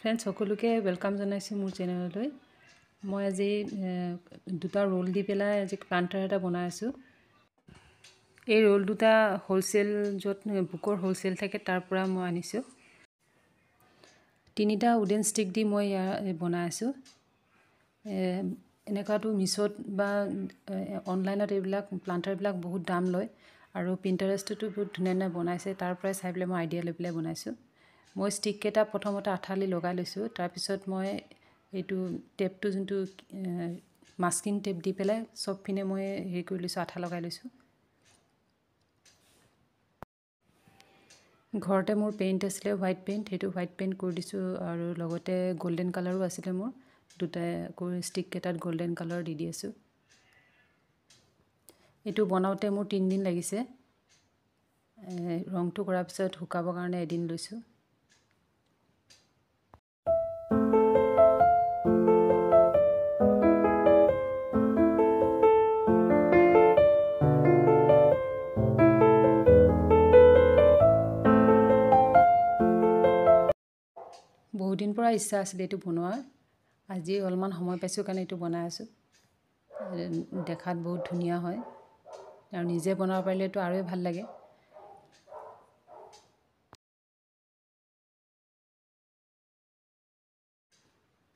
Friends সকলোকে welcome জনাইছোঁ মোৰ চেনেললৈ। মই আজি দুটা ৰোল দি পেলাই আজি প্লান্টাৰ এটা বনাই আছোঁ। এই ৰোল দুটা হোলসেল য'ত বুকৰ হোলসেল থাকে তাৰ পৰা মই আনিছোঁ। তিনিটা উডেন ষ্টিক দি মই বনাই আছোঁ। এনেকুৱাটো মিছত বা অনলাইনত এইবিলাক প্লান্টাৰবিলাক বহুত দাম লয় আৰু পিণ্টাৰেষ্টতো বহুত ধুনীয়া ধুনীয়া বনাইছে, তাৰ পৰাই চাই পেলাই মই আইডিয়া লৈ পেলাই বনাইছোঁ। মই ষ্টিক কেইটা প্ৰথমতে আঠালি লগাই লৈছোঁ, তাৰপিছত মই এইটো টেপটো যোনটো মাস্কিং টেপ দি পেলাই চব পিনে মই হেৰি কৰি লৈছোঁ, আঠা লগাই লৈছোঁ। ঘৰতে মোৰ পেইণ্ট আছিলে হোৱাইট পেইণ্ট, সেইটো হোৱাইট পেইণ্ট কৰি দিছোঁ আৰু লগতে গল্ডেন কালাৰো আছিলে মোৰ, দুটাই কৰি ষ্টিক কেইটাত গল্ডেন কালাৰ দি আছোঁ। এইটো বনাওঁতে মোৰ 3 দিন লাগিছে। ৰংটো কৰাৰ পিছত শুকাবৰ কাৰণে এদিন লৈছোঁ। বহুদিন পৰা ইচ্ছা আছিলে এইটো বনোৱাৰ, আজি অলপমান সময় পাইছোঁ কাৰণে এইটো বনাই আছোঁ। দেখাত বহুত ধুনীয়া হয় আৰু নিজে বনাব পাৰিলেতো আৰুৱে ভাল লাগে।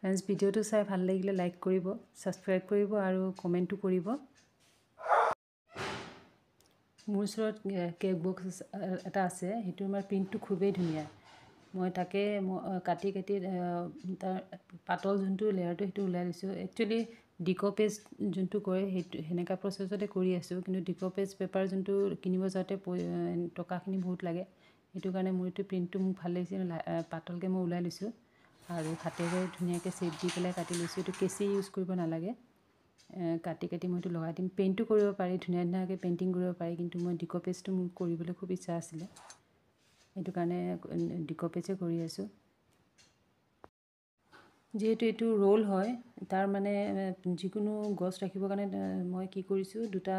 ফ্ৰেণ্ডছ, ভিডিঅ'টো চাই ভাল লাগিলে লাইক কৰিব, ছাবস্ক্ৰাইব কৰিব আৰু কমেণ্টো কৰিব। মোৰ ওচৰত কেক বক্স এটা আছে, সেইটো আমাৰ প্ৰিণ্টটো খুবেই ধুনীয়া। মই তাকে কাটি তাৰ পাতল যোনটো লেয়াৰটো সেইটো ওলাই লৈছোঁ। একচুৱেলি ডিক'পেজ যোনটো কৰে সেইটো সেনেকুৱা প্ৰচেছতে কৰি আছোঁ, কিন্তু ডিক'পেজ পেপাৰ যোনটো কিনিব যাওঁতে টকাখিনি বহুত লাগে, সেইটো কাৰণে মোৰ এইটো প্ৰিণ্টটো মোক ভাল লাগিছে, পাতলকৈ মই ওলাই লৈছোঁ আৰু হাতেৰে ধুনীয়াকৈ চেপ দি পেলাই কাটি লৈছোঁ। এইটো কেঁচি ইউজ কৰিব নালাগে, কাটি মই এইটো লগাই দিম। পেইণ্টো কৰিব পাৰি, ধুনীয়া ধুনীয়াকৈ পেইণ্টিং কৰিব পাৰি, কিন্তু মই ডিক'পেজটো মোৰ কৰিবলৈ খুব ইচ্ছা আছিলে, সেইটো কাৰণে ডিক'পেজে কৰি আছোঁ। যিহেতু এইটো ৰোল হয়, তাৰ মানে যিকোনো গছ ৰাখিবৰ কাৰণে মই কি কৰিছোঁ, দুটা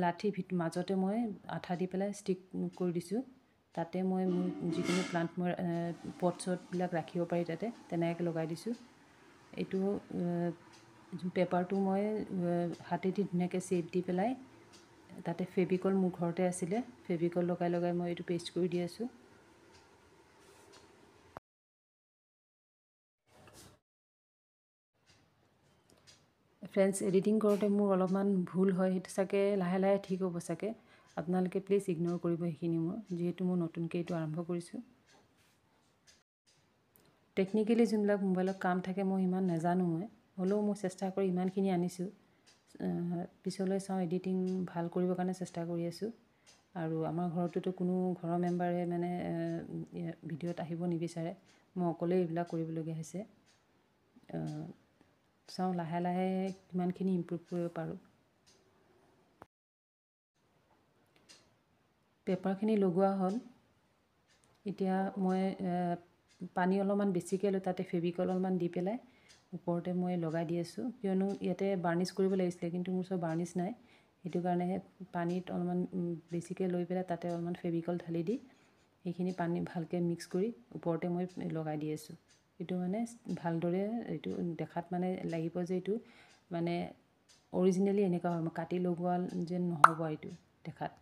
লাঠি মাজতে মই আঠা দি পেলাই ষ্টিক কৰি দিছোঁ। তাতে মই মোৰ যিকোনো প্লান্ট মই পট চটবিলাক ৰাখিব পাৰি তাতে তেনেকৈ লগাই দিছোঁ। এইটো পেপাৰটো মই হাতেদি ধুনীয়াকৈ চেপ দি পেলাই তাতে ফেভিকল মোৰ ঘৰতে আছিলে, ফেভিকল লগাই মই এইটো পেষ্ট কৰি দি আছোঁ। ফ্ৰেণ্ডছ, এডিটিং কৰোঁতে মোৰ অলপমান ভুল হয়, সেইটো চাগে লাহে লাহে ঠিক হ'ব চাগে। আপোনালোকে প্লিজ ইগন'ৰ কৰিব সেইখিনি মোৰ, যিহেতু মই নতুনকৈ এইটো আৰম্ভ কৰিছোঁ। টেকনিকেলি যোনবিলাক মোবাইলত কাম থাকে মই ইমান নাজানো, হ'লেও মই চেষ্টা কৰি ইমানখিনি আনিছোঁ। পিছলৈ চাওঁ, এডিটিং ভাল কৰিবৰ কাৰণে চেষ্টা কৰি আছোঁ। আৰু আমাৰ ঘৰততো কোনো ঘৰৰ মেম্বাৰে মানে ভিডিঅ'ত আহিব নিবিচাৰে, মই অকলেই এইবিলাক কৰিবলগীয়া হৈছে। চাওঁ লাহে লাহে কিমানখিনি ইমপ্ৰুভ কৰিব পাৰোঁ। পেপাৰখিনি লগোৱা হ'ল, এতিয়া মই পানী অলপমান বেছিকৈ লৈ তাতে ফেভিকল অলপমান দি পেলাই ওপৰতে মই লগাই দি আছোঁ, কিয়নো ইয়াতে বাৰ্নিছ কৰিব লাগিছিলে, কিন্তু মোৰ ওচৰত বাৰ্নিছ নাই, সেইটো কাৰণেহে পানীত অলপমান বেছিকৈ লৈ পেলাই তাতে অলপমান ফেভিকল ঢালি দি সেইখিনি পানী ভালকৈ মিক্স কৰি ওপৰতে মই লগাই দি আছোঁ। এইটো মানে ভালদৰে এইটো দেখাত মানে লাগিব যে এইটো মানে অৰিজিনেলি এনেকুৱা হয়, কাটি লগোৱা যেন নহ'ব এইটো দেখাত।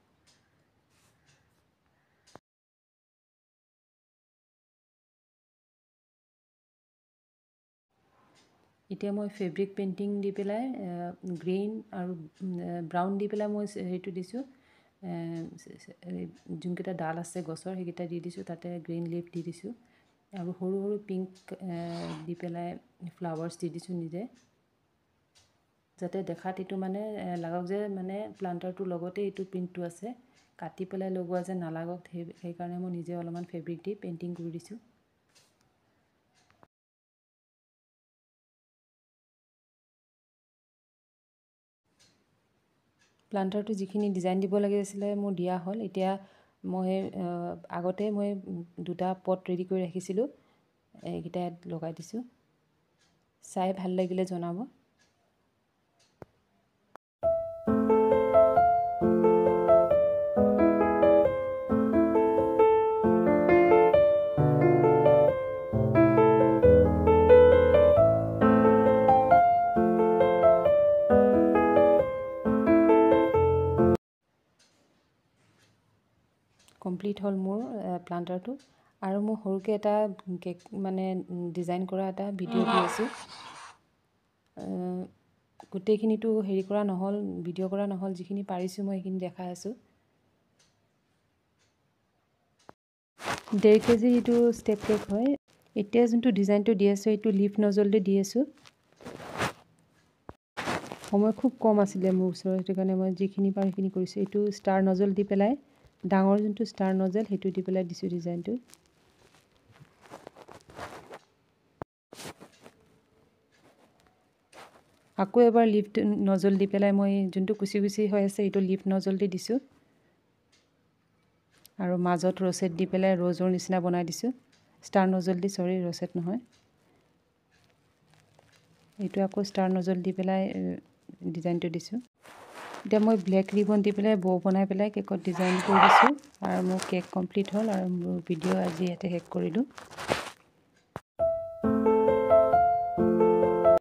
এতিয়া মই ফেব্ৰিক পেইণ্টিং দি পেলাই গ্ৰীণ আৰু ব্ৰাউন দি পেলাই মই সেইটো দিছোঁ, যোনকেইটা ডাল আছে গছৰ সেইকেইটা দি দিছোঁ, তাতে গ্ৰীণ লিফ দি দিছোঁ আৰু সৰু সৰু পিংক দি পেলাই ফ্লাৱাৰ্ছ দি দিছোঁ নিজে, যাতে দেখাত এইটো মানে লাগক যে মানে প্লান্টাৰটোৰ লগতে এইটো প্ৰিণ্টটো আছে, কাটি পেলাই লগোৱা যে নালাগক, সেইকাৰণে মই নিজে অলপমান ফেব্ৰিক দি পেইণ্টিং কৰি দিছোঁ। প্লান্টাৰটো যিখিনি ডিজাইন দিব লাগিছিলে মোৰ দিয়া হ'ল। এতিয়া মই আগতে মই দুটা পট ৰেডি কৰি ৰাখিছিলোঁ, এইকেইটা ইয়াত লগাই দিছোঁ। চাই ভাল লাগিলে জনাব। কমপ্লিট হ'ল মোৰ প্লান্টাৰটো আৰু মই সৰুকৈ এটা কেক মানে ডিজাইন কৰা এটা ভিডিঅ' দি আছোঁ গোটেইখিনিতো হেৰি কৰা নহ'ল ভিডিঅ' কৰা নহ'ল যিখিনি পাৰিছোঁ মই সেইখিনি দেখাই আছোঁ 1.5 কেজি এইটো ষ্টেপ কেক হয় এতিয়া যোনটো ডিজাইনটো দি আছোঁ এইটো লিফ নজলটো দি আছোঁ সময় খুব কম আছিলে মোৰ ওচৰত সেইটো কাৰণে মই যিখিনি পাৰোঁ সেইখিনি কৰিছোঁ এইটো ষ্টাৰ নজল দি পেলাই ডাঙৰ যোনটো ষ্টাৰ নজল সেইটো দি পেলাই দিছোঁ ডিজাইনটো আকৌ এবাৰ লিফ নজল দি পেলাই মই যোনটো কুচি কুচি হৈ আছে এইটো লিফ নজল দি দিছোঁ আৰু মাজত ৰ'ছেট দি পেলাই ৰ'জৰ নিচিনা বনাই দিছোঁ ষ্টাৰ নজল দি সৰি ৰ'ছেট নহয় এইটো আকৌ ষ্টাৰ নজল দি পেলাই ডিজাইনটো দিছোঁ এতিয়া মই ব্লেক ৰিবন দি পেলাই বৌ বনাই পেলাই কেকত ডিজাইন কৰি দিছোঁ আৰু মোৰ কেক কমপ্লিট হ'ল আৰু মোৰ ভিডিঅ' আজি ইয়াতে শেষ কৰিলোঁ